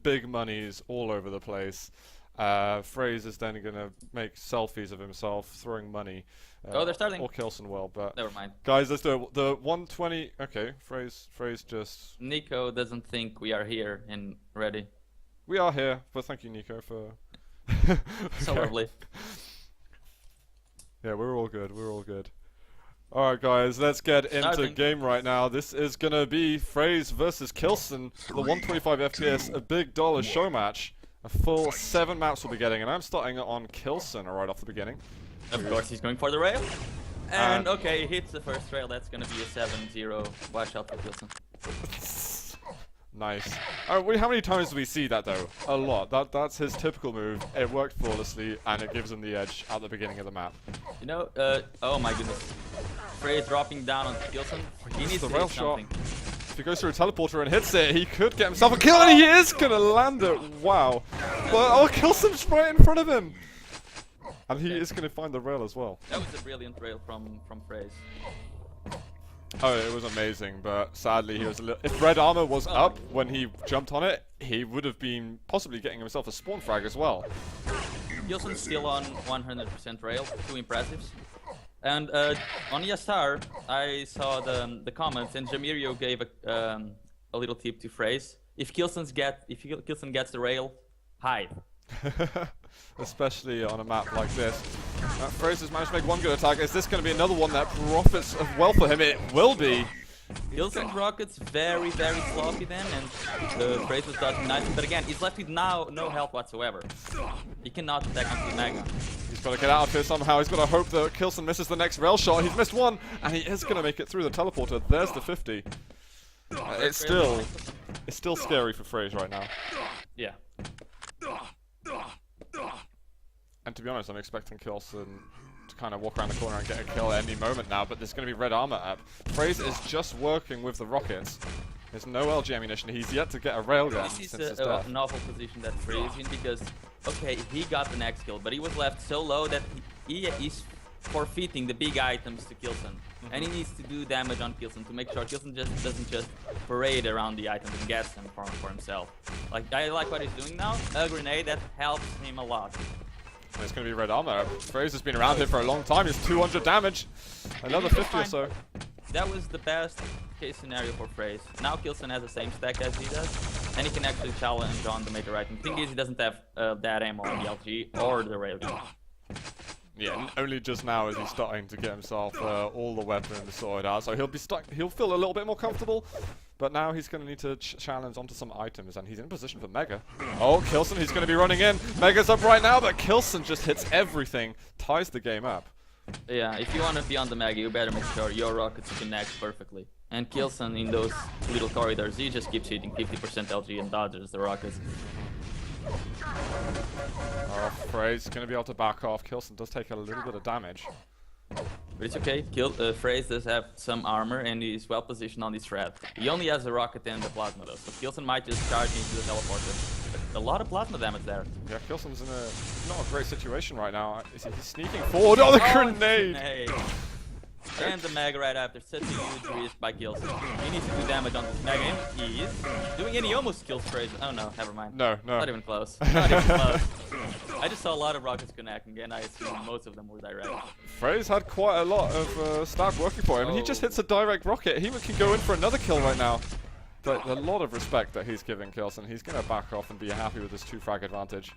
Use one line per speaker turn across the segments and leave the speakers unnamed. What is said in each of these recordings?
big monies all over the place. Fraze is then going to make selfies of himself throwing money.
Oh, they're starting.
Or K1llsen will, but
Never mind.
guys, let's do it. The 120. Okay, Fraze just.
Nico doesn't think we are here and ready.
We are here, but thank you, Nico, for.
So lovely.
Yeah, we're all good. We're all good. Alright guys, let's get into game right now. This is gonna be Fraze versus K1llsen, the 125 FPS, a big dollar show match. A full 7 maps we'll be getting, and I'm starting on K1llsen right off the beginning.
Of course he's going for the rail. And okay, he hits the first rail, that's gonna be a 7-0 wash out for K1llsen.
Nice. How many times do we see that though? A lot. That's his typical move. It worked flawlessly, and it gives him the edge at the beginning of the map.
You know, oh my goodness. Fraze dropping down on K1llsen. He needs
the
to
rail
hit
shot.
something.
If he goes through a teleporter and hits it, he could get himself a kill, and he is gonna land it. Wow. But oh, K1llsen's right in front of him, and he is gonna find the rail as well.
That was a brilliant rail from Fraze.
Oh, it was amazing, but sadly he was a little. If red armor was up when he jumped on it, he would have been possibly getting himself a spawn frag as well.
K1llsen's still on 100% rail, 2 impressives. And on ESR, I saw the comments, and Jamirio gave a little tip to Fraze. If K1llsen gets the rail, hide.
Especially on a map like this. Fraze has managed to make one good attack. Is this going to be another one that profits well for him? It will be.
K1llsen's rockets very sloppy then, and Fraze was dodging nicely. But again, he's left with now no health whatsoever. He cannot attack onto the Mega.
He's got to get out of here somehow. He's got to hope that K1llsen misses the next rail shot. He's missed one, and he is going to make it through the teleporter. There's the 50. It's still scary for Fraze right now.
Yeah.
And to be honest, I'm expecting K1llsen to kind of walk around the corner and get a kill at any moment now, but there's going to be red armor up. Fraze is just working with the rockets. There's no LG ammunition. He's yet to get a railgun since his death.
An awful position that Fraze in, because, okay, he got the next kill, but he was left so low that he is forfeiting the big items to K1llsen. And he needs to do damage on K1llsen to make sure K1llsen doesn't just parade around the items and gets them for himself. Like, I like what he's doing now. A grenade that helps him a lot.
It's going to be red armor. Fraze has been around here for a long time. He's 200 damage. Another 50 or so.
That was the best case scenario for Fraze. Now K1llsen has the same stack as he does, and he can actually challenge on the major item. The thing is, he doesn't have that ammo on the LG or the railgun.
Yeah, only just now is he starting to get himself all the weapons sorted out, so he'll feel a little bit more comfortable. But now he's going to need to challenge onto some items, and he's in position for Mega. Oh, K1llsen, he's going to be running in. Mega's up right now, but K1llsen just hits everything, ties the game up.
Yeah, if you want to be on the Mega, you better make sure your rockets connect perfectly. And K1llsen in those little corridors, he just keeps hitting 50% LG and dodges the rockets.
Fraze is going to be able to back off. K1llsen does take a little bit of damage.
But it's okay, Fraze does have some armor and he's well positioned on this thread. He only has a rocket and the plasma though, so K1llsen might just charge into the teleporter. But a lot of plasma damage there.
Yeah, K1llsen's in not a great situation right now. He's sneaking forward. Oh, the grenade!
And the Mega right after, such a huge risk by K1llsen. He needs to do damage on this Mega, and he is doing it. He almost kills Fraze. Oh no, never mind.
No.
Not even close. Not even close. I just saw a lot of rockets connecting, and I assume most of them were direct.
Fraze had quite a lot of staff working for him, and he just hits a direct rocket. He can go in for another kill right now. But a lot of respect that he's giving K1llsen. He's going to back off and be happy with his 2 frag advantage.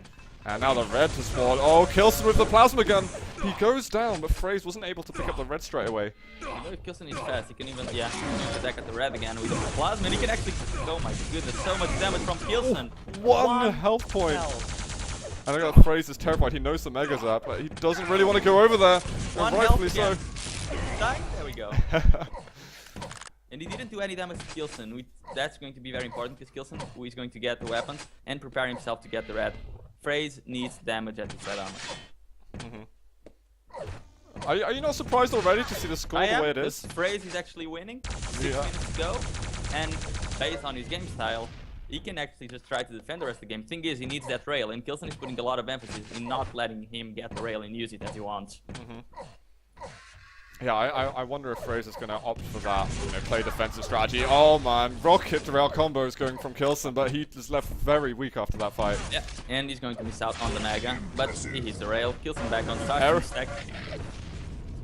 And now the red has spawned. Oh, K1llsen with the plasma gun. He goes down, but Fraze wasn't able to pick up the red straight away.
You know, if K1llsen is fast, he can even, attack at the red again with the plasma, and he can actually, oh my goodness, so much damage from K1llsen.
One health point. And I got Fraze is terrified. He knows the Mega's up, but he doesn't really want to go over there. And rightfully so.
There we go. And he didn't do any damage to K1llsen. That's going to be very important because K1llsen, who is going to get the weapons and prepare himself to get the red. Fraze needs damage at his red armor.
Are you not surprised already to see the score the way it is?
Fraze is actually winning. 6 minutes to go. And based on his game style, he can actually just try to defend the rest of the game. Thing is, he needs that rail, and K1llsen is putting a lot of emphasis in not letting him get the rail and use it as he wants.
Yeah, I wonder if Fraze is going to opt for that, you know, play defensive strategy. Oh man, rocket to rail combos going from K1llsen, but he is left very weak after that fight.
Yeah, and he's going to miss out on the Mega, but he hits the rail, K1llsen back on
Air.
stack.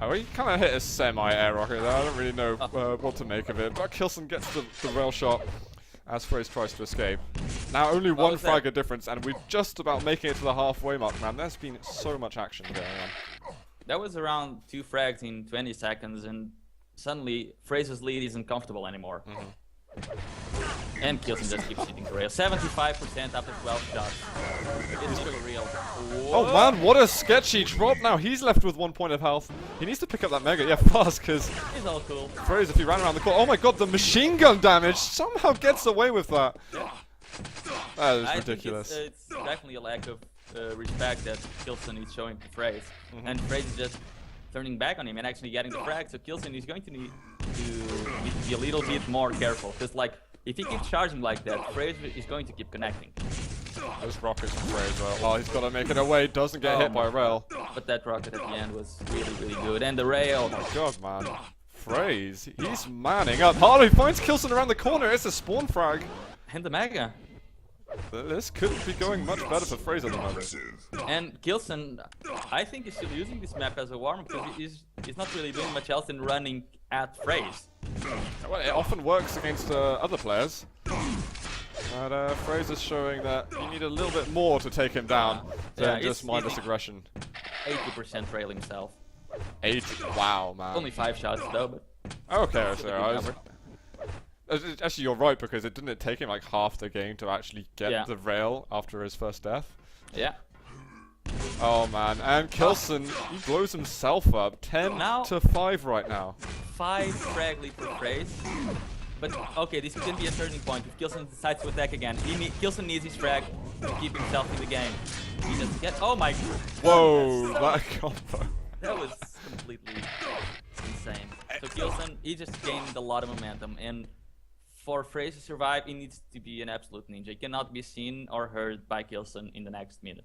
Oh, he kind of hit a semi-air rocket there. I don't really know what to make of it, but K1llsen gets the rail shot as Fraze tries to escape. Now only one fragger difference, and we're just about making it to the halfway mark, man. There's been so much action going on.
That was around 2 frags in 20 seconds, and suddenly Fraze's lead isn't comfortable anymore. And K1llsen just keeps hitting the rail. 75% after 12 shots. It's still real. Whoa.
Oh man, what a sketchy drop now. He's left with 1 point of health. He needs to pick up that Mega, yeah, fast, because
It's all cool.
Fraze, if he ran around the corner, oh my god, the machine gun damage somehow gets away with that.
Yeah.
That is
I
ridiculous.
think it's definitely a lack of respect that K1llsen is showing to Fraze. And Fraze is just turning back on him and actually getting the frag, so K1llsen is going to need to be a little bit more careful. Because, like, if he keeps charging like that, Fraze is going to keep connecting.
Those rockets from Fraze, well, oh, he's got to make it away, doesn't get hit by a rail.
But that rocket at the end was really, really good. And the rail.
Oh my god, man. Fraze, he's manning up. Harley finds K1llsen around the corner, it's a spawn frag.
And the Mega.
This couldn't be going much better for Fraze at the moment.
And K1llsen, I think, is still using this map as a warm-up because he's not really doing much else than running at Fraze.
Well, it often works against other players. But Fraze is showing that you need a little bit more to take him down than just mindless aggression.
80% rail himself.
80, wow, man.
Only 5 shots though, but...
Okay, so actually, you're right, because didn't it take him like half the game to actually get the rail after his first death?
Yeah.
Oh man, and K1llsen, he blows himself up. 10 to 5 right now.
5 frag lead for Fraze. But okay, this can be a turning point if K1llsen decides to attack again. K1llsen needs his frag to keep himself in the game. He just get. Oh my!
Whoa, that combo.
That was completely insane. So K1llsen, he just gained a lot of momentum, and for Fraze to survive, he needs to be an absolute ninja. He cannot be seen or heard by K1llsen in the next minute.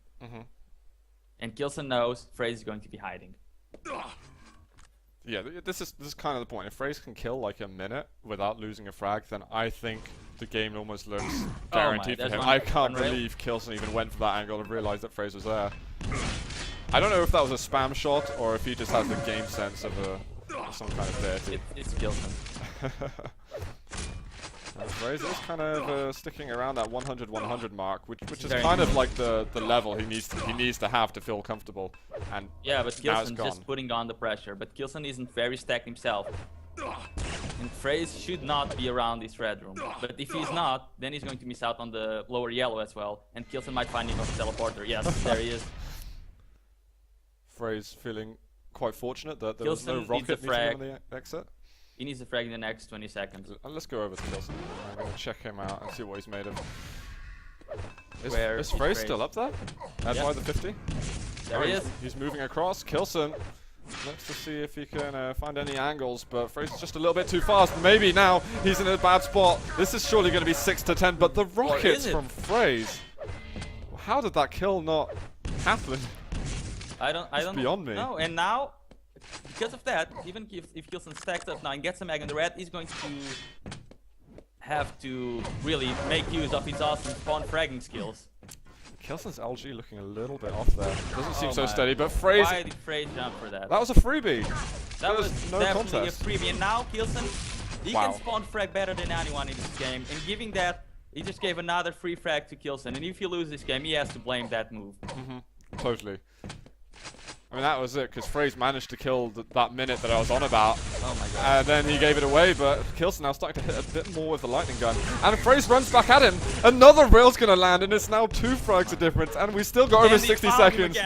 And K1llsen knows Fraze is going to be hiding.
Yeah, this is kind of the point. If Fraze can kill like a minute without losing a frag, then I think the game almost looks guaranteed for him. I can't believe K1llsen even went for that angle and realized that Fraze was there. I don't know if that was a spam shot or if he just has the game sense of some kind of deity.
It's K1llsen.
Fraze is kind of sticking around that 100-100 mark, which is kind of like the level he needs to have to feel comfortable. And
yeah, but K1llsen just putting on the pressure. But K1llsen isn't very stacked himself. And Fraze should not be around this red room. But if he's not, then he's going to miss out on the lower yellow as well. And K1llsen might find him on the teleporter. Yes, there he is.
Fraze feeling quite fortunate that there was no rocket meeting him on the exit.
He needs a frag in the next 20 seconds.
Let's go over to K1llsen. I'm going to check him out and see what he's made of.
Where
is Fraze still up there? By the 50?
There he is.
He's moving across. K1llsen looks to see if he can find any angles, but Fraze is just a little bit too fast. Maybe now he's in a bad spot. This is surely going to be 6 to 10, but the rockets from Fraze. How did that kill not happen?
I don't
beyond me.
No, and now, because of that, even if K1llsen stacks up now and gets a mag in the red, he's going to have to really make use of his awesome spawn fragging skills.
K1llsen's LG looking a little bit off there. Doesn't seem so steady, but Fraze...
Why did Fraze jump for that?
That was a freebie.
That was
no
definitely
contest.
a freebie, and now K1llsen, he can spawn frag better than anyone in this game, and giving that, he just gave another free frag to K1llsen, and if he loses this game, he has to blame that move.
Totally. I mean, that was it, because Fraze managed to kill that minute that I was on about.
Oh my god.
And then he gave it away, but K1llsen now starting to hit a bit more with the lightning gun. And Fraze runs back at him. Another rail's going to land, and it's now 2 frags of difference, and we still got over 60 seconds.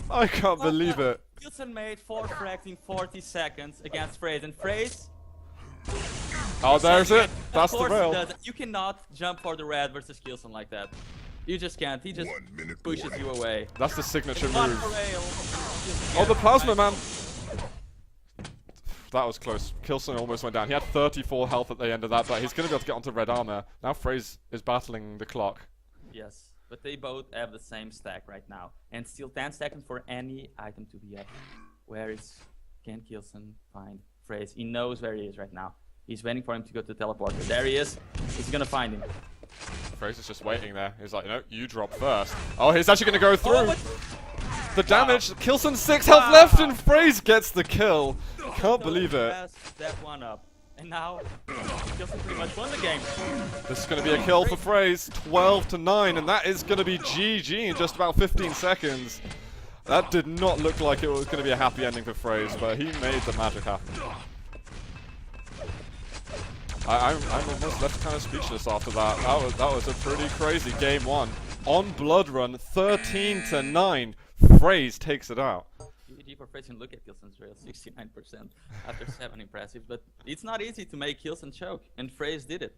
I can't believe it.
K1llsen made 4 frags in 40 seconds against Fraze, and Fraze...
Oh, there's it. That's the rail.
You cannot jump for the red versus K1llsen like that. You just can't. He just pushes you away.
That's the signature move. Oh, the plasma man. That was close. K1llsen almost went down. He had 34 health at the end of that, but he's going to be able to get onto red armor. Now Fraze is battling the clock.
Yes, but they both have the same stack right now. And still 10 seconds for any item to be up. Where is Can K1llsen find Fraze? He knows where he is right now. He's waiting for him to go to the teleporter. There he is. He's gonna find him.
Fraze is just waiting there. He's like, no, you drop first. Oh, he's actually gonna go through. The damage. K1llsen 6 health left, and Fraze gets the kill. Can't believe it.
Step one up. And now, K1llsen pretty much won the game.
This is going to be a kill for Fraze, 12-9, and that is going to be GG in just about 15 seconds. That did not look like it was going to be a happy ending for Fraze, but he made the magic happen. I'm almost left kind of speechless after that. That was a pretty crazy game one. On Blood Run, 13-9, Fraze takes it out.
GG for Fraze, and look at K1llsen's rail, 69% after 7 impressive, but it's not easy to make K1llsen choke, and Fraze did it.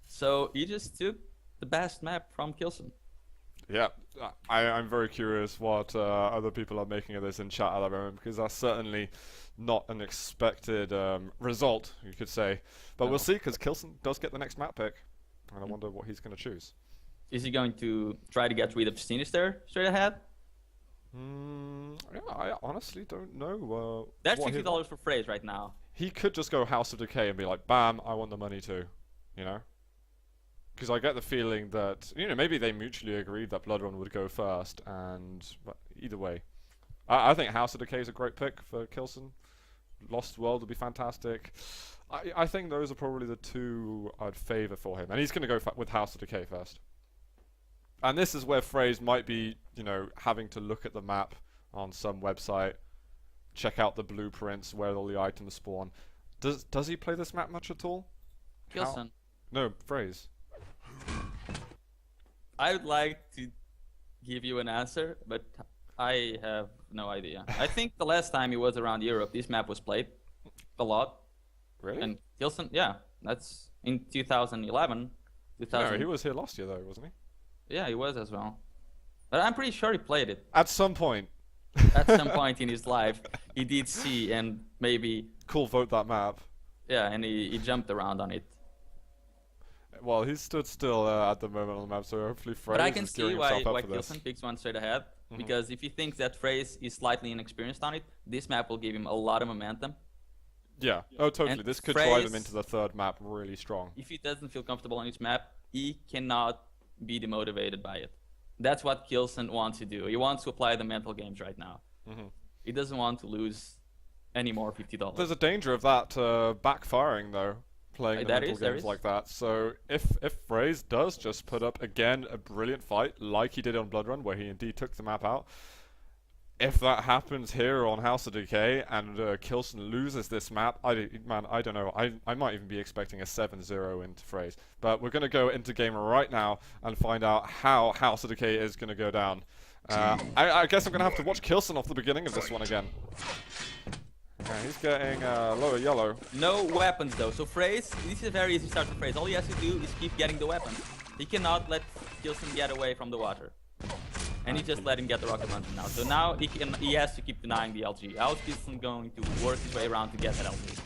So he just took the best map from K1llsen.
Yeah, I'm very curious what other people are making of this in chat at the moment, because that's certainly not an expected result, you could say. But we'll see, because K1llsen does get the next map pick, and I wonder what he's going to choose.
Is he going to try to get rid of Sinister straight ahead?
Yeah, I honestly don't know.
That's $50 for Fraze right now.
He could just go House of Decay and be like, bam, I want the money too, you know? Because I get the feeling that, you know, maybe they mutually agreed that Blood Run would go first, and but either way. I think House of Decay is a great pick for K1llsen. Lost World would be fantastic. I think those are probably the two I'd favour for him. And he's going to go with House of Decay first. And this is where Fraze might be, you know, having to look at the map on some website, check out the blueprints where all the items spawn. Does he play this map much at all?
K1llsen.
No, Fraze.
I would like to give you an answer, but I have no idea. I think the last time he was around Europe, this map was played a lot.
Really?
And K1llsen, yeah, that's in 2011.
No, he was here last year though, wasn't he?
Yeah, he was as well. But I'm pretty sure he played it.
At some point.
At some point in his life, he did see and maybe...
Cool, vote that map.
Yeah, and he jumped around on it.
Well, he's stood still at the moment on the map, so hopefully Fraze
But I can
is gearing
see why
himself up for this.
K1llsen picks one straight ahead. Because if he thinks that Fraze is slightly inexperienced on it, this map will give him a lot of momentum.
Yeah, oh totally.
And
This could
Fraze,
drive him into the third map really strong.
If he doesn't feel comfortable on his map, he cannot be demotivated by it. That's what K1llsen wants to do. He wants to apply the mental games right now. He doesn't want to lose any more $50.
There's a danger of that backfiring though, playing the mental
there
games
is.
like that. So if Fraze does just put up again a brilliant fight like he did on Blood Run, where he indeed took the map out, if that happens here on House of Decay and K1llsen loses this map, I don't know. I might even be expecting a 7-0 into Fraze. But we're going to go into game right now and find out how House of Decay is going to go down. I guess I'm going to have to watch K1llsen off the beginning of this one again. Yeah, he's getting lower yellow.
No weapons though, so Fraze, this is a very easy start for Fraze. All he has to do is keep getting the weapons. He cannot let K1llsen get away from the water. And he just let him get the rocket launcher now. So now he has to keep denying the LG. How is K1llsen going to work his way around to get that LG?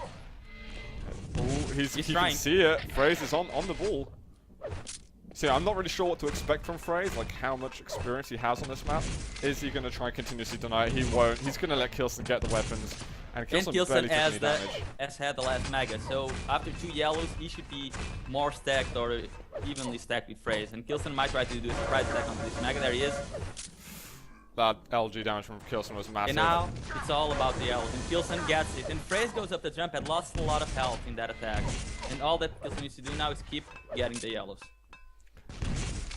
Oh, he
trying.
can see it. Fraze is on the ball. See, I'm not really sure what to expect from Fraze, like how much experience he has on this map. Is he going to try and continuously deny it? He won't. He's going to let K1llsen get the weapons. And K1llsen
has had the last mega, so after 2 yellows, he should be more stacked or evenly stacked with Fraze. And K1llsen might try to do a surprise attack onto this mega. There he is.
That LG damage from K1llsen was massive.
And now, it's all about the yellows. And K1llsen gets it. And Fraze goes up the jump and lost a lot of health in that attack. And all that K1llsen needs to do now is keep getting the yellows.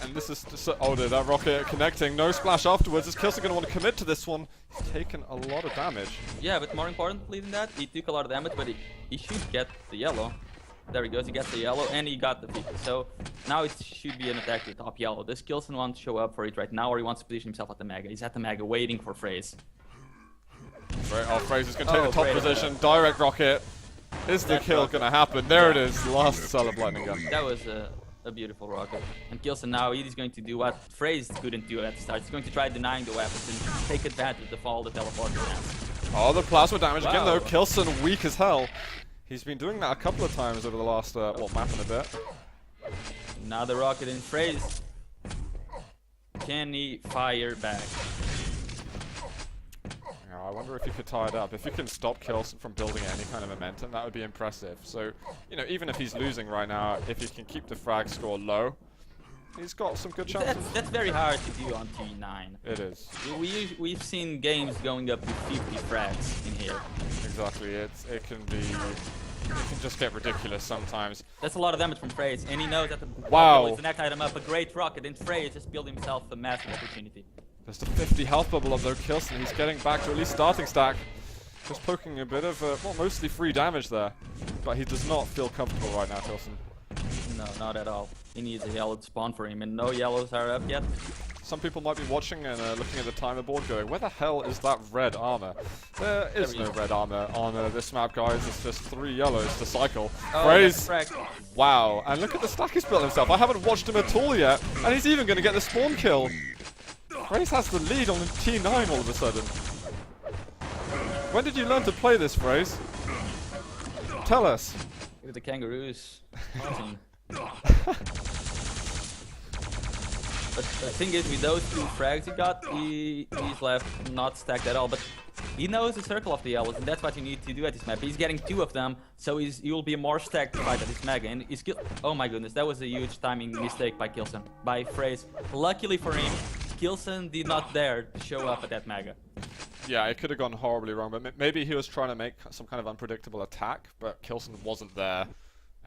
And this is just that rocket connecting. No splash afterwards. Is K1llsen going to want to commit to this one? He's taken a lot of damage.
Yeah, but more importantly than that, he took a lot of damage, but he should get the yellow. There he goes, he gets the yellow, and he got the 50. So now it should be an attack to the top yellow. Does K1llsen want to show up for it right now, or he wants to position himself at the mega? He's at the mega waiting for Fraze.
Fraze is going to take the top position. Direct rocket. Is the kill going to happen? There it is. Last cell of lightning gun.
That was a beautiful rocket. And K1llsen now, he's going to do what Fraze couldn't do at the start. He's going to try denying the weapons and take advantage of all the teleporter has.
Oh, the plasma damage again though. K1llsen weak as hell. He's been doing that a couple of times over the last, map and a bit.
Now the rocket in Fraze. Can he fire back?
I wonder if he could tie it up. If he can stop K1llsen from building any kind of momentum, that would be impressive. So, you know, even if he's losing right now, if he can keep the frag score low, he's got some good chances.
That's very hard to do on T9.
It is.
We've seen games going up to 50 frags in here.
Exactly. It can just get ridiculous sometimes.
That's a lot of damage from Fraze, and he knows that the
Wow.
is the next item up, a great rocket, and Fraze just built himself a massive opportunity.
There's the 50 health bubble of though K1llsen. He's getting back to at least starting stack. Just poking a bit of, well, mostly free damage there. But he does not feel comfortable right now, K1llsen.
No, not at all. He needs a yellow to spawn for him, and no yellows are up yet.
Some people might be watching and looking at the timer board going, where the hell is that red armor? There is no red armor on this map, guys. It's just 3 yellows to cycle. Fraze. Wow. And look at the stack he's built himself. I haven't watched him at all yet. And he's even going to get the spawn kill. Fraze has the lead on T9 all of a sudden. When did you learn to play this, Fraze? Tell us.
With the kangaroos. But the thing is, with those 2 frags he got, he's left not stacked at all. But he knows the circle of the yellows, and that's what you need to do at this map. He's getting 2 of them, so he will be more stacked fight at this mega. And he's oh my goodness, that was a huge timing mistake by K1llsen, by Fraze. Luckily for him, K1llsen did not dare to show up at that mega.
Yeah, it could have gone horribly wrong, but maybe he was trying to make some kind of unpredictable attack, but K1llsen wasn't there,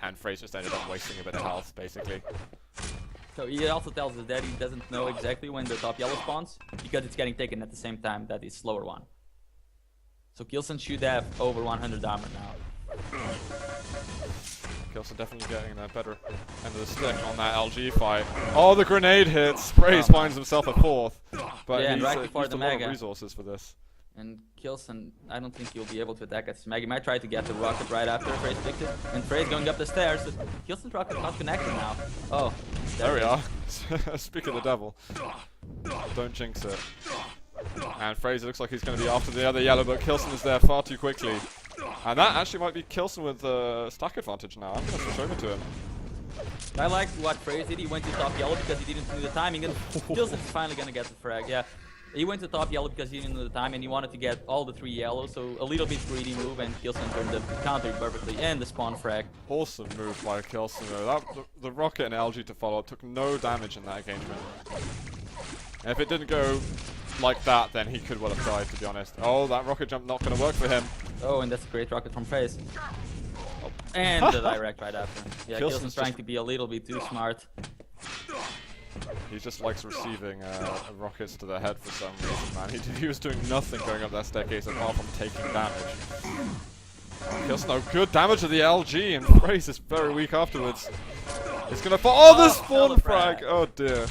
and Fraze just ended up wasting a bit of health, basically.
So he also tells us that he doesn't know exactly when the top yellow spawns, because it's getting taken at the same time that the slower one. So K1llsen should have over 100 armor now.
K1llsen definitely getting the better end of the stick on that LG fight. Oh, the grenade hits! Fraze finds himself a 4th. But
yeah,
he's
right before
used
the
a lot
mega.
of resources for this.
And K1llsen, I don't think he'll be able to attack at this mega. He might try to get the rocket right after Fraze picked it. And Fraze going up the stairs. So K1llsen's rocket not connected now. Oh,
there we are. Speak of the devil. Don't jinx it. And Fraze looks like he's going to be after the other yellow, but K1llsen is there far too quickly. And that actually might be K1llsen with stack advantage now. I'm going to switch over to him.
I like what Fraze did. He went to top yellow because he didn't know the timing, and K1llsen's finally going to get the frag. Yeah. He went to top yellow because he didn't know the time, and he wanted to get all the 3 yellows, so a little bit greedy move, and K1llsen turned the counter perfectly, and the spawn frag.
Awesome move by K1llsen though. The rocket and LG to follow up took no damage in that engagement. And if it didn't go like that, then he could well have died, to be honest. Oh, that rocket jump not going to work for him.
Oh, and that's a great rocket from Fraze. Oh. And the direct right after. Yeah, K1llsen's trying to be a little bit too smart.
He just likes receiving rockets to the head for some reason, man. He was doing nothing going up that staircase apart from taking damage. K1llsen, no good damage to the LG, and Fraze is very weak afterwards. It's gonna fall. Oh, the spawn frag! Oh dear.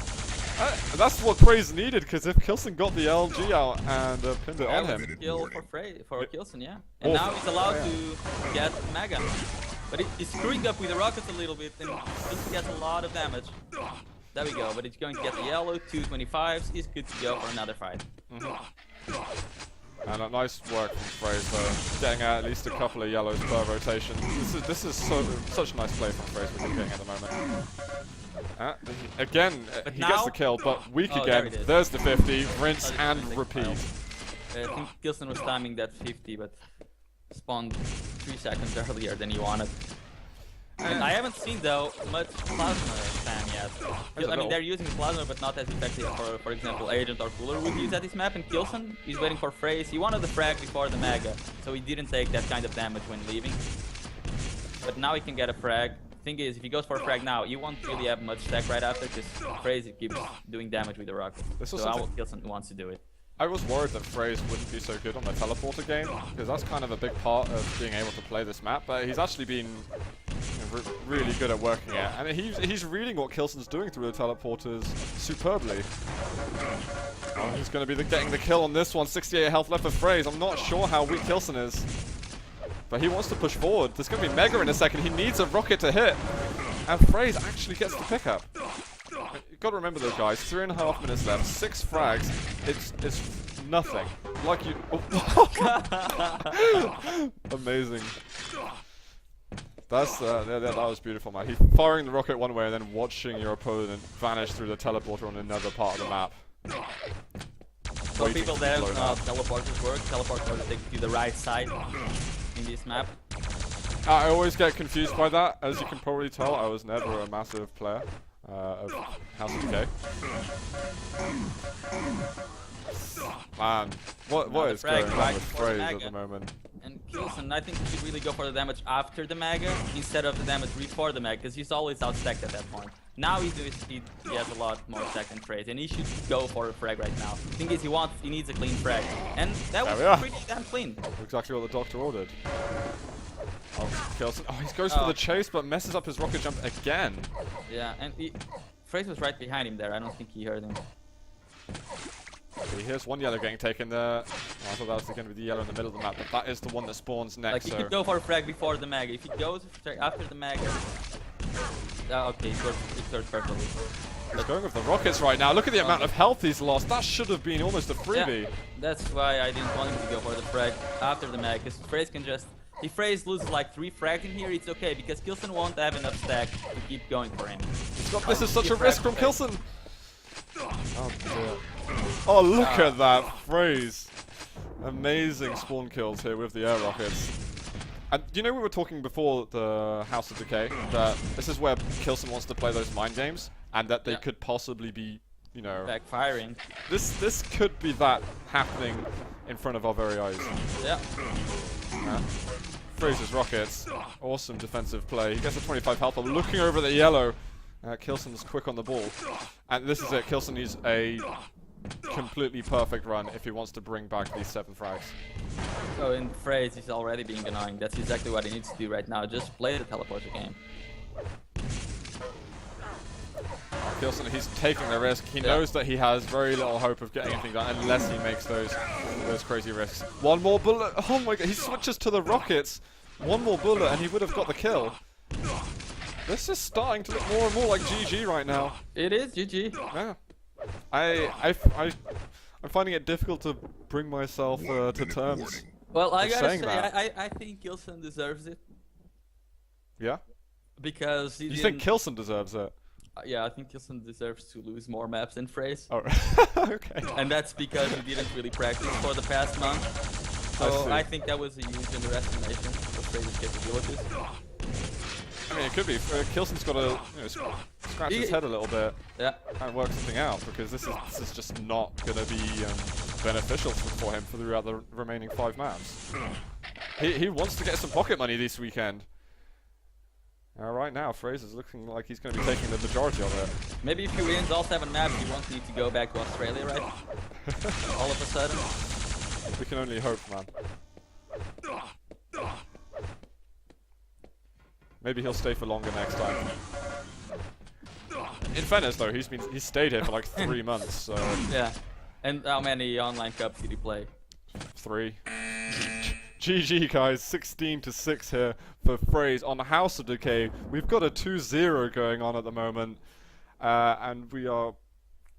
That's what Fraze needed, because if K1llsen got the LG out and pinned it on him.
Kill for K1llsen, yeah. And now he's allowed to get Mega. But he's screwing up with the rockets a little bit, and K1llsen gets a lot of damage. There we go, but he's going to get the yellow, 225s, he's good to go for another fight.
And a nice work from Fraze though, getting at least a couple of yellows per rotation. This is such a nice play from Fraze we're getting at the moment. Again, he gets the kill, but weak again. There's the 50, rinse and repeat.
I think K1llsen was timing that 50, but spawned 3 seconds earlier than he wanted. And I haven't seen, though, much plasma spam yet. I mean, they're using plasma, but not as effective for example, Agent or Cooler would use at this map. And K1llsen is waiting for Fraze. He wanted the frag before the mega, so he didn't take that kind of damage when leaving. But now he can get a frag. Thing is, if he goes for a frag now, he won't really have much stack right after, because Fraze keeps doing damage with the rocket. So K1llsen wants to do it.
I was worried that Fraze wouldn't be so good on the teleporter game, because that's kind of a big part of being able to play this map, but he's actually been really good at working it, and he's reading what K1llsen's doing through the teleporters superbly. Oh, he's going to be getting the kill on this one, 68 health left for Fraze. I'm not sure how weak K1llsen is, but he wants to push forward. There's going to be Mega in a second, he needs a rocket to hit, and Fraze actually gets the pickup. You've got to remember though, guys, 3.5 minutes left, 6 frags, it's nothing. Like you... Oh. Amazing. That was beautiful, man. He's firing the rocket one way and then watching your opponent vanish through the teleporter on another part of the map.
For
waiting
people
to
that
blow
don't know how
that.
teleporters work, teleporters take you to the right side in this map.
I always get confused by that. As you can probably tell, I was never a massive player of House of Decay. Man, what is
frag
going on
right
with
before the
Fraze at
Mega.
the moment?
And K1llsen, I think he should really go for the damage after the Mega instead of the damage before the Mega, because he's always outstacked at that point. Now he has a lot more stack than Fraze, and he should go for a frag right now. The thing is, he needs a clean frag, and that was pretty damn clean.
Exactly what the doctor ordered. Oh, K1llsen. Oh, he goes for the chase, but messes up his rocket jump again.
Yeah, and Fraze was right behind him there. I don't think he heard him.
Okay, here's one yellow getting taken there. Oh, I thought that was going to be the yellow in the middle of the map, but that is the one that spawns next.
Like, he could go for a frag before the Mega. If he goes after the Mega... okay, it worked perfectly.
He's going with the rockets right now. Look at the amount of health he's lost. That should have been almost a freebie.
Yeah, that's why I didn't want him to go for the frag after the Mega, because Fraze can just... If Fraze loses like 3 frags in here, it's okay, because K1llsen won't have enough stack to keep going for him.
This is such a risk from K1llsen. Oh dear. Oh, look at that Fraze. Amazing spawn kills here with the air rockets. And you know, we were talking before the House of Decay that this is where K1llsen wants to play those mind games, and that they could possibly be, you know,
backfiring.
This could be that happening in front of our very eyes.
Yeah.
Fraze's rockets. Awesome defensive play. He gets a 25 health. I'm looking over the yellow. K1llsen's quick on the ball. And this is it. K1llsen needs a completely perfect run if he wants to bring back these 7 frags.
So in Fraze, he's already being annoying. That's exactly what he needs to do right now. Just play the teleporter game.
K1llsen, he's taking the risk. He knows that he has very little hope of getting anything done unless he makes those crazy risks. One more bullet. Oh my god, he switches to the rockets. One more bullet and he would have got the kill. This is starting to look more and more like GG right now.
It is GG.
Yeah. I'm finding it difficult to bring myself to terms.
Well, I gotta
saying
say,
that.
I think K1llsen deserves it.
Yeah?
Because
You think K1llsen deserves it?
Yeah, I think K1llsen deserves to lose more maps than Fraze.
Oh, okay.
And that's because he didn't really practice for the past month. So I think that was a huge underestimation of Fraze's capabilities.
I mean, it could be. K1llsen's got to scratch his head a little bit and work something out, because this is just not going to be beneficial for him throughout the remaining 5 maps. He wants to get some pocket money this weekend. Right now, Fraze is looking like he's going to be taking the majority of it.
Maybe if he wins all 7 maps, he won't need to go back to Australia, right? All of a sudden.
We can only hope, man. Maybe he'll stay for longer next time. In fairness, though, he's stayed here for like 3 months, so...
Yeah. And how many online cups did he play?
3. GG, guys. 16-6 here for Fraze on House of Decay. We've got a 2-0 going on at the moment, and we are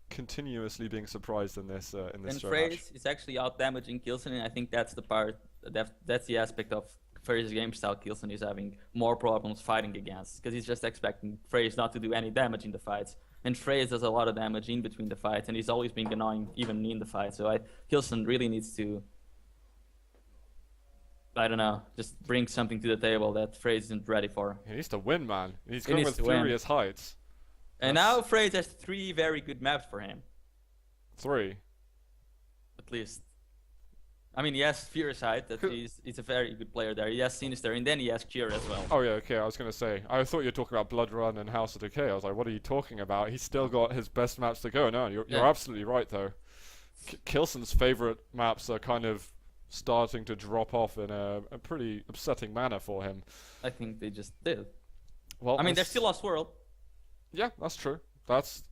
continuously being surprised in this
and
show
Fraze
match.
is actually out-damaging K1llsen, and I think that's the part, that's the aspect of Fraze's game style K1llsen is having more problems fighting against, because he's just expecting Fraze not to do any damage in the fights. And Fraze does a lot of damage in between the fights, and he's always being annoying even in the fight. So K1llsen really needs to, I don't know, just bring something to the table that Fraze isn't ready for.
He needs to win, man. He's going with Furious Heights.
And now Fraze has 3 very good maps for him.
3.
At least. I mean, he has Furious Heights, that he's a very good player there. He has Sinister, and then he has Cure as well.
Oh yeah, okay, I was going to say. I thought you were talking about Blood Run and House of Decay. I was like, what are you talking about? He's still got his best maps to go. No, you're absolutely right, though. K1llsen's favorite maps are kind of starting to drop off in a pretty upsetting manner for him.
I think they just did.
Well,
I mean, they're still Lost World.
Yeah, that's true. That's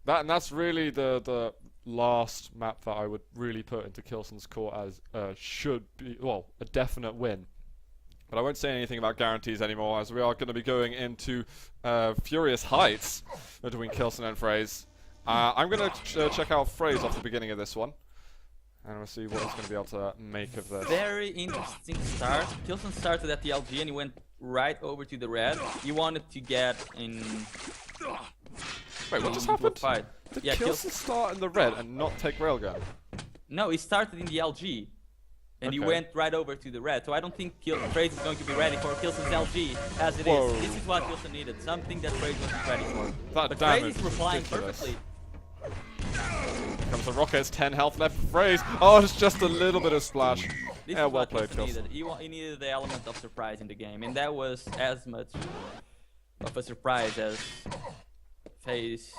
really the last map that I would really put into K1llsen's court as should be, well, a definite win. But I won't say anything about guarantees anymore, as we are going to be going into Furious Heights between K1llsen and Fraze. I'm going to check out Fraze off the beginning of this one, and we'll see what he's going to be able to make of this.
Very interesting start. K1llsen started at the LG and he went right over to the red. He wanted to get in...
Wait, what just happened?
Fight.
Did
Yeah,
K1llsen start in the red and not take Railgun?
No, he started in the LG. And he
Okay.
went right over to the red. So I don't think Fraze is going to be ready for K1llsen's LG as it
Whoa.
is. This is what K1llsen needed. Something that Fraze wasn't ready for.
That
But
damage
Fraze is
is
replying
ridiculous.
perfectly.
Comes the rockets, 10 health left for Fraze. Oh, it's just a little bit of splash.
This
Yeah,
is
well
what
played,
K1llsen
K1llsen.
needed. He needed the element of surprise in the game. And that was as much of a surprise as Fraze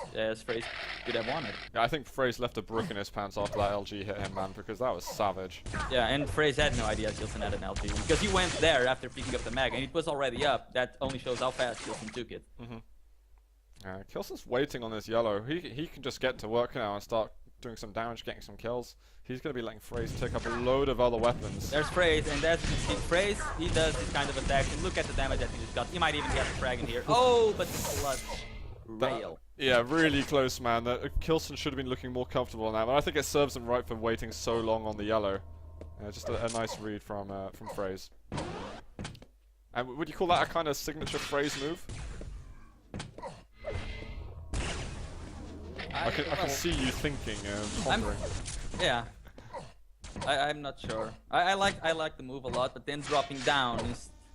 could have wanted.
Yeah, I think Fraze left a brick in his pants after that LG hit him, man, because that was savage.
Yeah, and Fraze had no idea K1llsen had an LG. Because he went there after picking up the mag. And it was already up. That only shows how fast K1llsen took it.
K1llsen's waiting on this yellow. He can just get to work now and start doing some damage, getting some kills. He's going to be letting Fraze take up a load of other weapons.
There's Fraze, and as you can see, Fraze, he does this kind of attacks, and look at the damage that he just got. He might even get a frag in here. Oh, but the clutch rail.
Yeah, really close, man. K1llsen should have been looking more comfortable on that, but I think it serves him right for waiting so long on the yellow. Just a nice read from Fraze. And would you call that a kind of signature Fraze move? I can see you thinking, pondering.
Yeah. I'm not sure. I like the move a lot, but then dropping down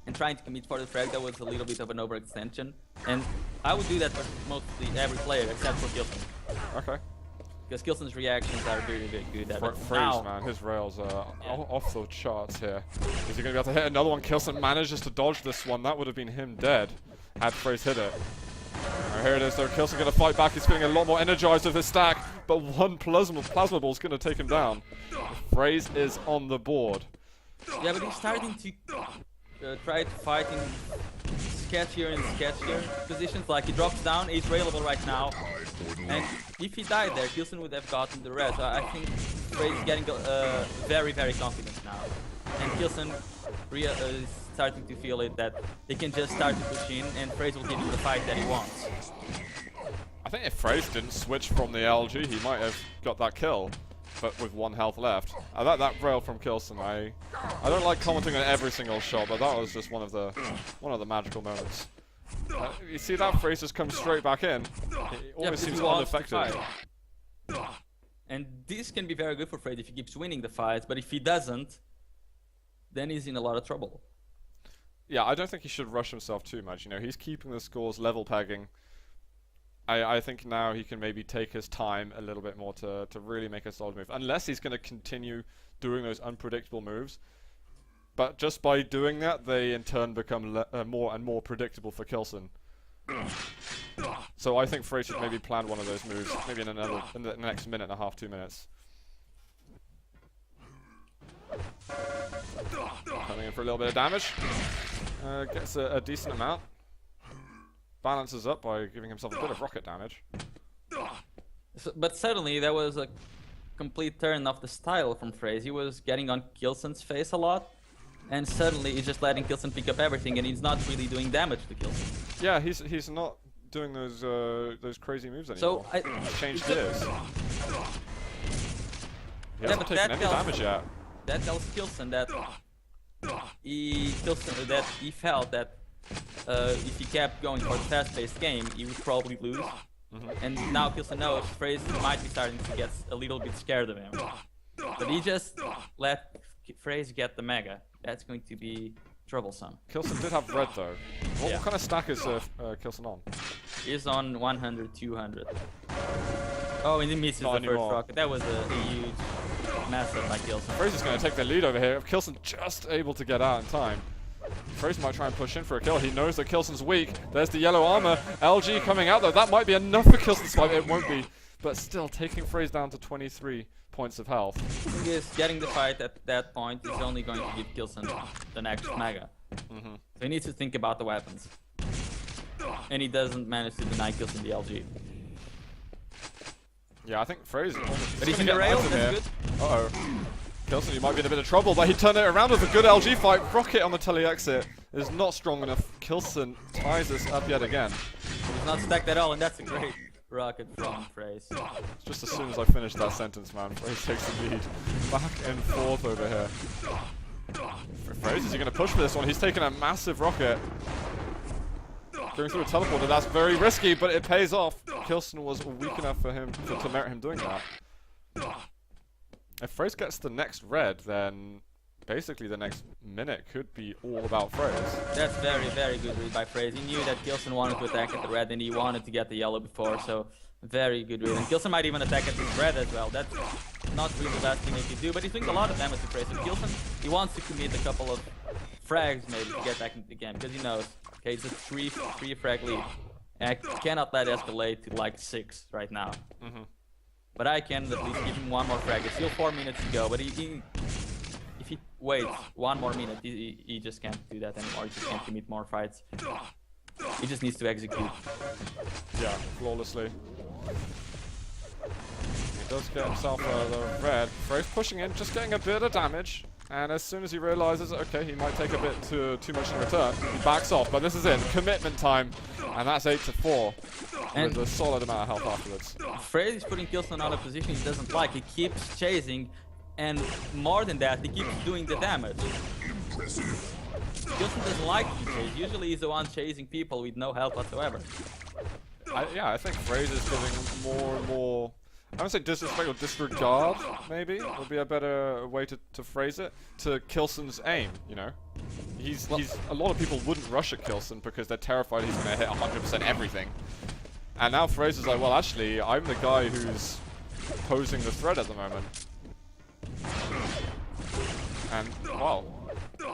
and trying to commit for the frag, that was a little bit of an overextension. And I would do that for mostly every player except for K1llsen.
Okay.
Because K1llsen's reactions are very, very good at it.
Fraze, man, his rails are off the charts here. Is he going to be able to hit another one? K1llsen manages to dodge this one. That would have been him dead had Fraze hit it. Here it is though, K1llsen going to fight back. He's feeling a lot more energized with his stack, but one plasma ball is going to take him down. Fraze is on the board.
Yeah, but he's starting to try to fight in sketchier and sketchier positions. Like he drops down, he's railable right now. And if he died there, K1llsen would have gotten the rest. So I think Fraze is getting very, very confident now. And K1llsen is starting to feel it that he can just start to push in and Fraze will give him the fight that he wants.
I think if Fraze didn't switch from the LG, he might have got that kill, but with 1 health left. That rail from K1llsen, I don't like commenting on every single shot, but that was just one of the magical moments. You see that Fraze just comes straight back in. It almost seems unaffected.
And this can be very good for Fraze if he keeps winning the fights, but if he doesn't, then he's in a lot of trouble.
Yeah, I don't think he should rush himself too much. You know, he's keeping the scores level pegging. I think now he can maybe take his time a little bit more to really make a solid move. Unless he's going to continue doing those unpredictable moves. But just by doing that, they in turn become more and more predictable for K1llsen. So I think Fraze should maybe plan one of those moves, maybe in the next minute and a half, 2 minutes. Coming in for a little bit of damage. Gets a decent amount. Balances up by giving himself a bit of rocket damage.
But suddenly there was a complete turn of the style from Fraze. He was getting on K1llsen's face a lot. And suddenly he's just letting K1llsen pick up everything and he's not really doing damage to K1llsen.
Yeah, he's not doing those crazy moves anymore.
So
He's changed gears. He hasn't
but
taken
that
any
tells-
damage yet.
That tells K1llsen that he felt that if he kept going for the fast-paced game, he would probably lose. And now K1llsen knows Fraze might be starting to get a little bit scared of him. But he just let Fraze get the mega. That's going to be troublesome.
K1llsen did have red though. What
Yeah.
kind of stack is K1llsen on?
He's on 100, 200. Oh, and he misses
Not
the first
anymore.
rocket. That was a huge mess up by K1llsen.
Fraze is going to take the lead over here. If K1llsen just able to get out in time. Fraze might try and push in for a kill. He knows that K1llsen's weak. There's the yellow armor. LG coming out though. That might be enough for K1llsen's fight. It won't be. But still, taking Fraze down to 23 points of health.
The thing is, getting the fight at that point is only going to give K1llsen the next mega. So he needs to think about the weapons. And he doesn't manage to deny K1llsen the LG.
Yeah, I think Fraze.
But he's in the rails, that's good.
Uh-oh. K1llsen, you might be in a bit of trouble, but he turned it around with a good LG fight. Rocket on the tele-exit is not strong enough. K1llsen ties this up yet again.
He's not stacked at all, and that's a great rocket from Fraze.
Just as soon as I finished that sentence, man, Fraze takes the lead. Back and forth over here. Fraze, is he going to push for this one? He's taking a massive rocket. Going through a teleporter, that's very risky, but it pays off. K1llsen was weak enough for him to merit him doing that. if Fraze gets the next red, then basically the next minute could be all about Fraze.
That's very, very good read by Fraze. He knew that k1llsen wanted to attack at the red and he wanted to get the yellow before, so very good read. And k1llsen might even attack at this red as well. That's not really the best thing he could do, but he's doing a lot of damage to Fraze. So k1llsen, he wants to commit a couple of frags maybe to get back into the game, because he knows, okay, it's a three frag lead. And I cannot let it escalate to like 6 right now. But I can at least give him one more frag. It's still 4 minutes to go, but if he waits 1 more minute, he just can't do that anymore. He just can't commit more fights. He just needs to execute.
Yeah, flawlessly. He does get himself the red. Fraze pushing in, just getting a bit of damage. And as soon as he realizes, okay, he might take a bit too much in return, he backs off. But this is it, commitment time. And that's 8-4. And with a solid amount of health afterwards.
Fraze is putting k1llsen on a position he doesn't like. He keeps chasing. And more than that, he keeps doing the damage. k1llsen doesn't like to chase. Usually he's the one chasing people with no health whatsoever.
Yeah, I think Fraze is giving more and more, I would say disrespect or disregard, maybe, would be a better way to phrase it, to k1llsen's aim, you know? A lot of people wouldn't rush at k1llsen because they're terrified he's going to hit 100% everything. And now Fraze is like, well, actually, I'm the guy who's posing the threat at the moment. And, well,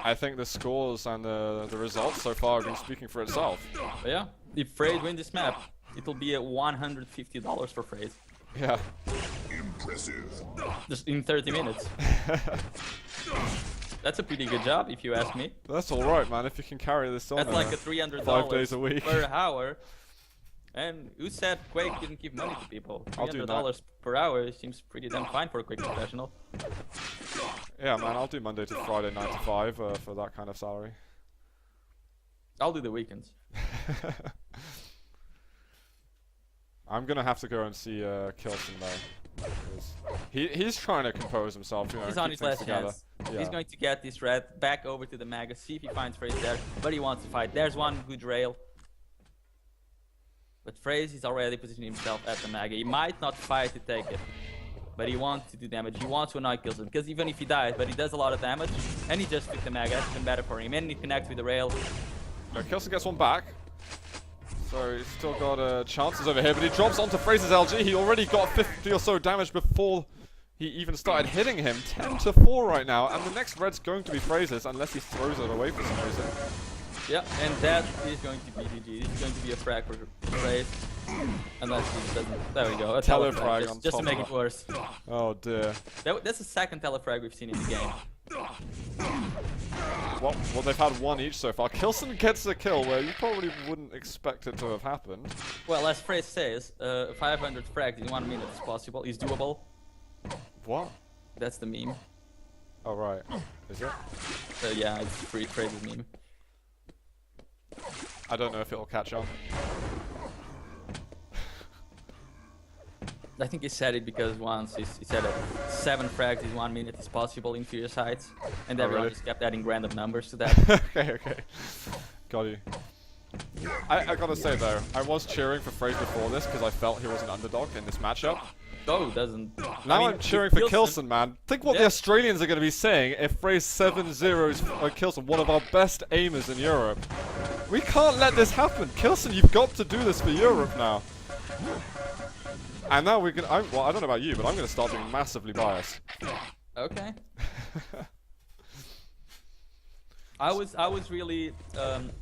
I think the scores and the results so far have been speaking for itself.
But yeah, if Fraze wins this map, it'll be at $150 for Fraze.
Yeah.
Impressive.
Just in 30 minutes. That's a pretty good job, if you ask me.
That's alright, man, if you can carry this on.
That's like a $300
5 days a week.
per hour. And who said Quake didn't give money to people? $300 per hour seems pretty damn fine for a Quake professional.
Yeah, man, I'll do Monday to Friday 9 to 5 for that kind of salary.
I'll do the weekends.
I'm gonna have to go and see k1llsen though. He's trying to compose himself, you know,
he's on his last chance.
Yeah.
He's going to get this red back over to the Maga, see if he finds Fraze there, but he wants to fight. There's one good rail. But Fraze is already positioning himself at the Maga. He might not fight to take it, but he wants to do damage. He wants to annoy k1llsen, because even if he dies, but he does a lot of damage, and he just took the Maga, that's even better for him, and he connects with the rail.
k1llsen gets one back. So he's still got chances over here, but he drops onto Fraze's LG. He already got 50 or so damage before he even started hitting him. 10-4 right now, and the next red's going to be Fraze's unless he throws it away for some reason.
Yeah, and that is going to be GG. It's going to be a frag for Fraze. Unless he doesn't. There we go. A
telefrag on
just to make it worse.
Oh dear.
That's the second telefrag we've seen in the game.
Well, they've had one each so far. k1llsen gets a kill where you probably wouldn't expect it to have happened.
Well, as Fraze says, 500 frags in 1 minute is possible, is doable.
What?
That's the meme.
Oh, right. Is it?
Yeah, it's Fraze's meme.
I don't know if it'll catch on.
I think he said it because once he said that 7 frags in 1 minute is possible in Furious Heights, and everyone
really?
just kept adding random numbers to that.
Okay. Got you. I gotta say though, I was cheering for Fraze before this because I felt he was an underdog in this matchup.
Oh, doesn't.
Now I'm cheering for k1llsen, man. Think what the Australians are going to be saying if Fraze 7-0s k1llsen, one of our best aimers in Europe. We can't let this happen. k1llsen, you've got to do this for Europe now. And now we're gonna. Well, I don't know about you, but I'm gonna start being massively biased.
Okay. I was really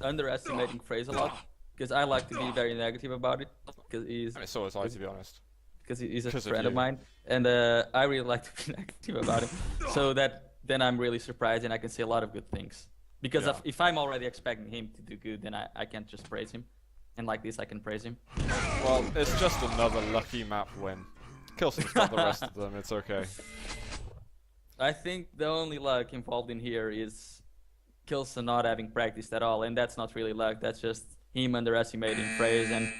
underestimating Fraze a lot because I like to be very negative about it because he's.
I mean, so was I, to be honest.
Because he's a friend of mine, and I really like to be negative about him. So that then I'm really surprised, and I can say a lot of good things. Because if I'm already expecting him to do good, then I can't just praise him. And like this, I can praise him.
Well, it's just another lucky map win. k1llsen's got the rest of them, it's okay.
I think the only luck involved in here is k1llsen not having practiced at all, and that's not really luck, that's just him underestimating Fraze, and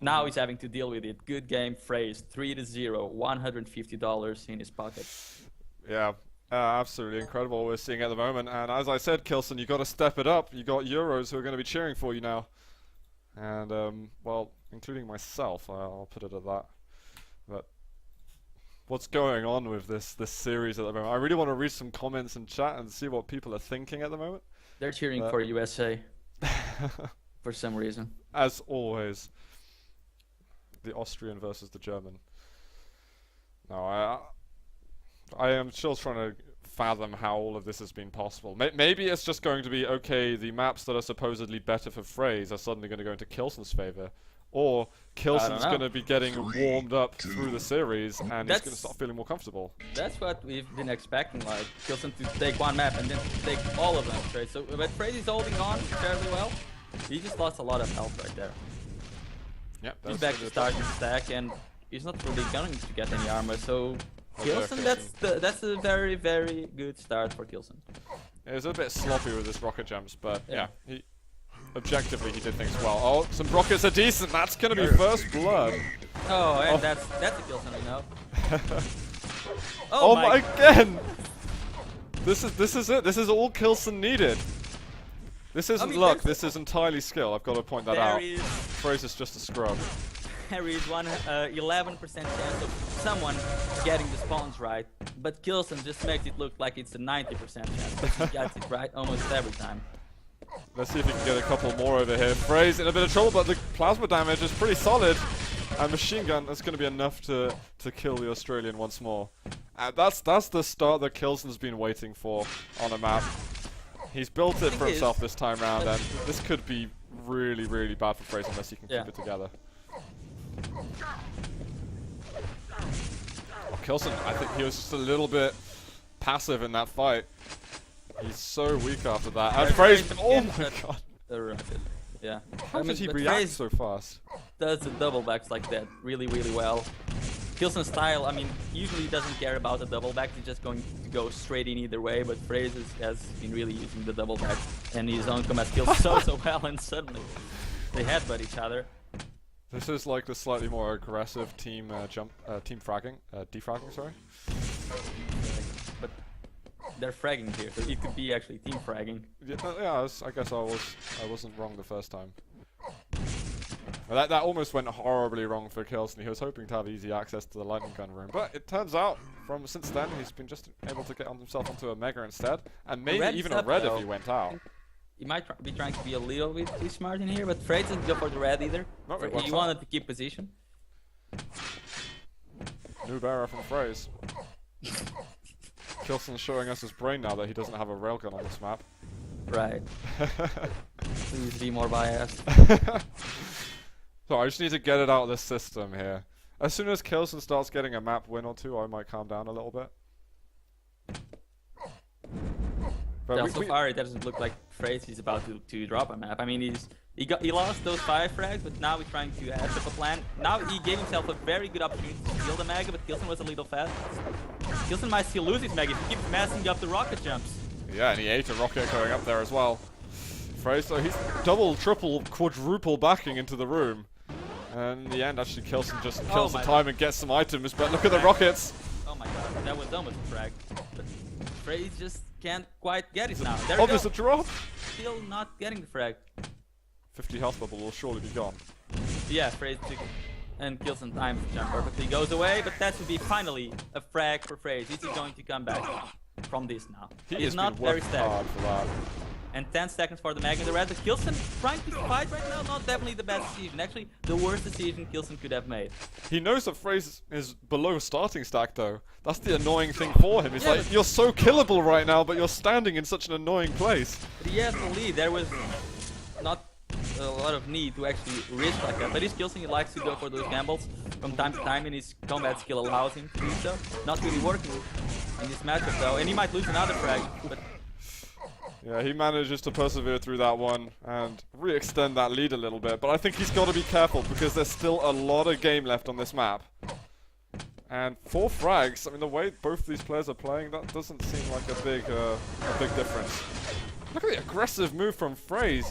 now he's having to deal with it. Good game, Fraze, 3-0, $150 in his pocket.
Yeah, absolutely incredible what we're seeing at the moment, and as I said, k1llsen, you got to step it up. You got Euros who are going to be cheering for you now. And, well, including myself, I'll put it at that. But what's going on with this series at the moment. I really want to read some comments in chat and see what people are thinking at the moment.
They're cheering for USA for some reason.
As always, the Austrian versus the German. No, I am still trying to fathom how all of this has been possible. Maybe it's just going to be, okay, the maps that are supposedly better for Fraze are suddenly going to go into k1llsen's favor. Or k1llsen's going to be getting warmed up through the series and he's going to start feeling more comfortable.
That's what we've been expecting, like k1llsen to take one map and then to take all of them straight. So, but Fraze is holding on fairly well. He just lost a lot of health right there.
Yep,
he's back to starting stack and he's not really going to get any armor. So k1llsen, that's a very, very good start for k1llsen.
It was a bit sloppy with his rocket jumps, but yeah, objectively he did things well. Oh, some rockets are decent. That's gonna be first blood.
Oh, and that's a k1llsen, you know.
Oh my again! This is it. This is all k1llsen needed. This isn't luck. This is entirely skill. I've got to point that out. Fraze is just a scrub.
There is 11% chance of someone getting the spawns right, but k1llsen just makes it look like it's a 90% chance. But he gets it right almost every time.
Let's see if he can get a couple more over here. Fraze in a bit of trouble, but the plasma damage is pretty solid. And machine gun, that's going to be enough to kill the Australian once more. That's the start that k1llsen's been waiting for on a map. He's built it for himself this time round, and this could be really, really bad for Fraze unless he can keep it together. Oh, k1llsen, I think he was just a little bit passive in that fight. He's so weak after that. And Fraze, oh my god.
Yeah.
How did he react so fast?
Does the double backs like that really, really well. k1llsen's style, I mean, usually doesn't care about the double back. He's just going to go straight in either way. But Fraze has been really using the double back and his own combat skills so well, and suddenly they headbutt each other.
This is like the slightly more aggressive team defragging, sorry.
But they're fragging here, so it could be actually team fragging.
Yeah, I guess I wasn't wrong the first time. Well, that almost went horribly wrong for k1llsen. He was hoping to have easy access to the lightning gun room, but it turns out since then he's been just able to get himself onto a mega instead, and maybe even a red if he went out.
He might be trying to be a little bit too smart in here, but Fraze didn't go for the red either. He wanted to keep position.
New bearer from Fraze. k1llsen's showing us his brain now that he doesn't have a railgun on this map.
Right. Please be more biased.
So I just need to get it out of the system here. As soon as k1llsen starts getting a map win or two, I might calm down a little bit. But
so far, it doesn't look like Fraze is about to drop a map. I mean, he lost those 5 frags, but now he's trying to hatch up a plan. Now he gave himself a very good opportunity to steal the mega, but k1llsen was a little fast. k1llsen might still lose his mega if he keeps messing up the rocket jumps.
Yeah, and he ate a rocket going up there as well. Fraze, so he's double, triple, quadruple backing into the room. And in the end, actually, k1llsen just kills the time and gets some items, but look at the rockets!
Oh my god, that was almost a frag. But Fraze just can't quite get it now.
Oh, there's a drop!
Still not getting the frag.
50 health bubble will surely be gone.
Yeah, Fraze took it. And k1llsen times the jump perfectly. Goes away, but that would be finally a frag for Fraze. Is he going to come back from this now?
He's
not very
hard for that.
And 10 seconds for the mag in the red. But k1llsen trying to fight right now, not definitely the best decision. Actually, the worst decision k1llsen could have made.
He knows that Fraze is below starting stack though. That's the annoying thing for him. It's like, you're so killable right now, but you're standing in such an annoying place.
But he has the lead. There was not a lot of need to actually risk like that. But his k1llsen, he likes to go for those gambles from time to time, and his combat skill allows him to do so. Not really working in this matchup though, and he might lose another frag. But
yeah, he manages to persevere through that one and re-extend that lead a little bit. But I think he's got to be careful because there's still a lot of game left on this map. And 4 frags, I mean, the way both these players are playing, that doesn't seem like a big difference. Look at the aggressive move from Fraze.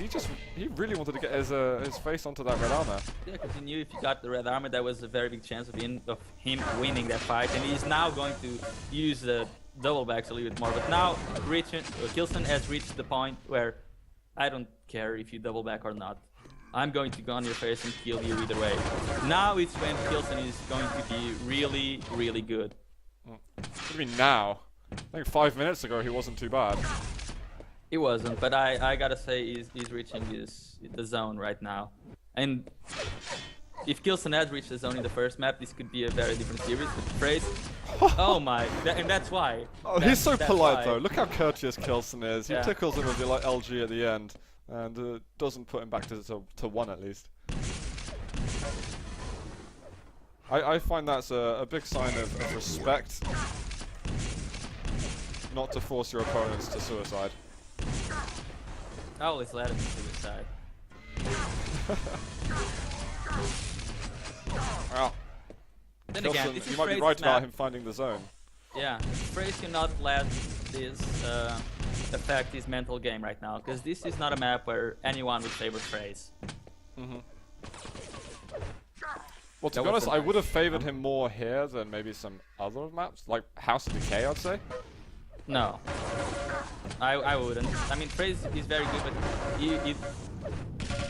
He really wanted to get his face onto that red armor.
Yeah, because he knew if he got the red armor, there was a very big chance of him winning that fight. And he's now going to use the double backs a little bit more. But now k1llsen has reached the point where I don't care if you double back or not. I'm going to go on your face and kill you either way. Now it's when k1llsen is going to be really, really good.
What do you mean now? I think 5 minutes ago he wasn't too bad.
He wasn't, but I gotta say he's reaching the zone right now. And if K1llsen had reached the zone in the first map, this could be a very different series. But Fraze, oh my, and that's why.
Oh, he's so
that's
polite
why.
though. Look how courteous K1llsen is. He
Yeah.
tickles him with the like LG at the end, and doesn't put him back to 1 at least. I find that's a big sign of respect. Not to force your opponents to suicide.
I always let him suicide.
Well,
Then again,
K1llsen,
this
you
is
might be
Fraze's
right about
map.
him finding the zone.
Yeah, Fraze cannot let this affect his mental game right now, because this is not a map where anyone would favor Fraze.
Well, to be honest, I would have favored him more here than maybe some other maps, like House of Decay, I'd say.
No, I wouldn't. I mean, Fraze is very good, but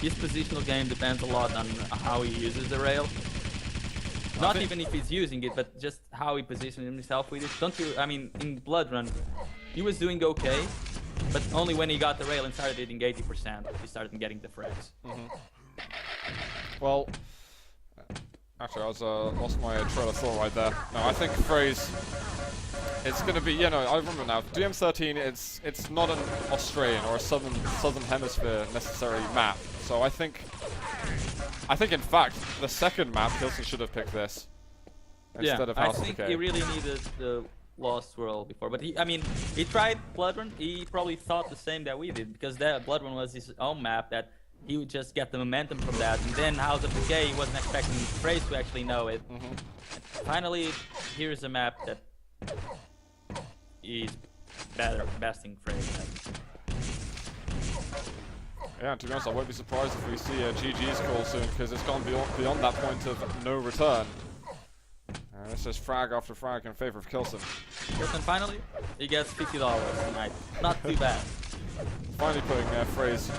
his positional game depends a lot on how he uses the rail. Not even if he's using it, but just how he positions himself with it. Don't you? I mean, in Blood Run, he was doing okay, but only when he got the rail and started hitting 80%, he started getting the frags.
Well, actually, I was lost my trail of thought right there. No, I think Fraze. It's gonna be, you know, I remember now. DM13, it's not an Australian or a southern hemisphere necessary map. So I think in fact the second map K1llsen should have picked this instead of House of
I think
Decay.
he really needed the Lost World before, but I mean, he tried Blood Run. He probably thought the same that we did, because that Blood Run was his own map that he would just get the momentum from that. And then House of Decay, he wasn't expecting Fraze to actually know it. And finally, here's a map that is besting Fraze at.
Yeah, to be honest, I won't be surprised if we see a GG's call soon, because it's gone beyond that point of no return. It's just frag after frag in favor of K1llsen.
K1llsen finally, he gets $50 tonight. Not too bad.
Finally putting Fraze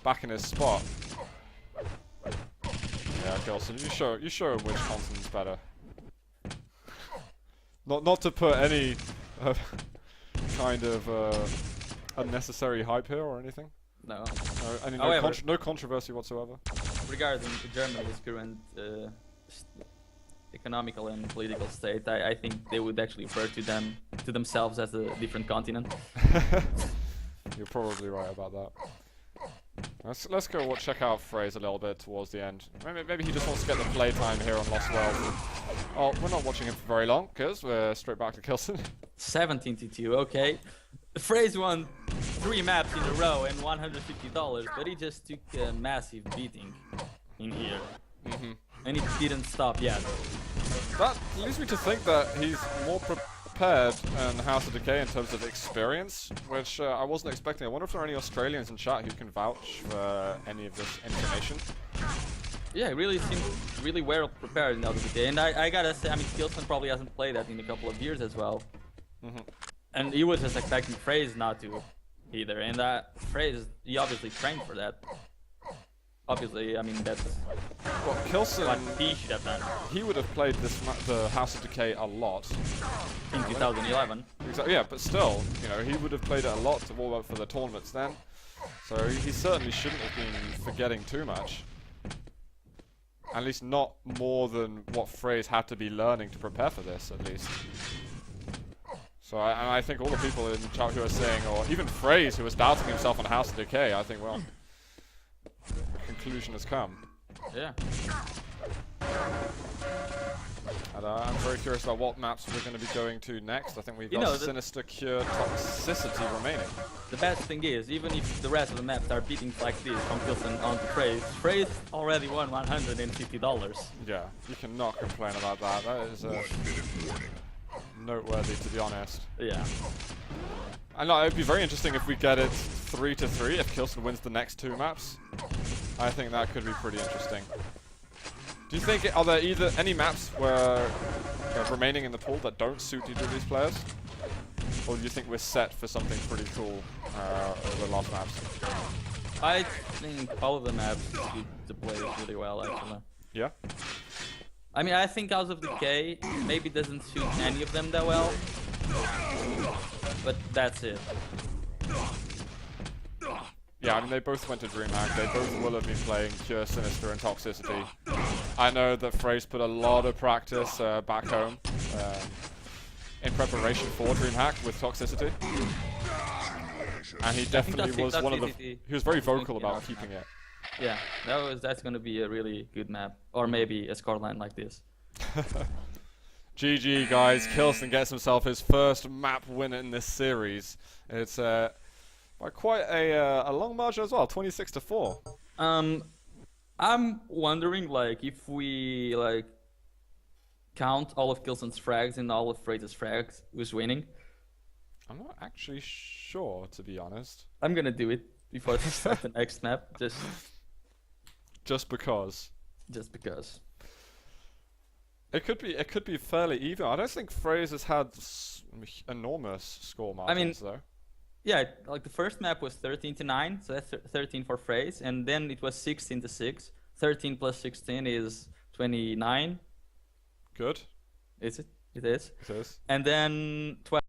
back in his spot. Yeah, K1llsen, you show him which consonant's better. Not to put any kind of unnecessary hype here or anything.
No.
No controversy whatsoever.
Regarding Germany's current economical and political state, I think they would actually refer to themselves as a different continent.
You're probably right about that. Let's go check out Fraze a little bit towards the end. Maybe he just wants to get the playtime here on Lost World. Oh, we're not watching him for very long, because we're straight back to K1llsen.
17-2, okay. Fraze won 3 maps in a row and $150, but he just took a massive beating in here. And it didn't stop yet.
That leads me to think that he's more prepared in House of Decay in terms of experience, which I wasn't expecting. I wonder if there are any Australians in chat who can vouch for any of this information.
Yeah, he really seemed really well prepared in House of Decay, and I gotta say, I mean, K1llsen probably hasn't played that in a couple of years as well. And he was just expecting Fraze not to either, and Fraze, he obviously trained for that. Obviously, I mean, that's
Well, K1llsen,
what he should have done
he would have played the House of Decay a lot.
in 2011.
Exactly. Yeah, but still, you know, he would have played it a lot to warm up for the tournaments then. So he certainly shouldn't have been forgetting too much. At least not more than what Fraze had to be learning to prepare for this, at least. So I think all the people in chat who are saying, or even Fraze who was doubting himself on House of Decay, I think, well, the conclusion has come.
Yeah.
And I'm very curious about what maps we're going to be going to next. I think we've
You
got
know,
Sinister Cure Toxicity remaining.
The best thing is, even if the rest of the maps are beating like this from K1llsen onto Fraze, Fraze already won $150.
Yeah, you cannot complain about that. That is
1 minute warning.
noteworthy, to be honest.
Yeah.
And it would be very interesting if we get it 3-3 if K1llsen wins the next 2 maps. I think that could be pretty interesting. Do you think, are there either any maps where remaining in the pool that don't suit either of these players? Or do you think we're set for something pretty cool over the last maps?
I think all of the maps suit the players really well, actually.
Yeah?
I mean, I think House of Decay maybe doesn't suit any of them that well. But that's it.
Yeah, I mean, they both went to DreamHack. They both will have been playing Pure Sinister and Toxicity. I know that Fraze put a lot of practice back home in preparation for DreamHack with Toxicity. And he definitely was one of the... He was very vocal about keeping it.
Yeah, that's gonna be a really good map. Or maybe a scoreline like this.
GG, guys. K1llsen gets himself his first map win in this series. It's by quite a long margin as well, 26-4.
I'm wondering, like, if we like count all of K1llsen's frags and all of Fraze's frags, who's winning?
I'm not actually sure, to be honest.
I'm gonna do it before they start the next map,
just because.
Just because.
It could be fairly even. I don't think Fraze has had enormous score margins though.
Yeah, like the first map was 13-9, so that's 13 for Fraze, and then it was 16-6. 13 plus 16 is 29.
Good.
Is it? It is.
It is.
And then 12.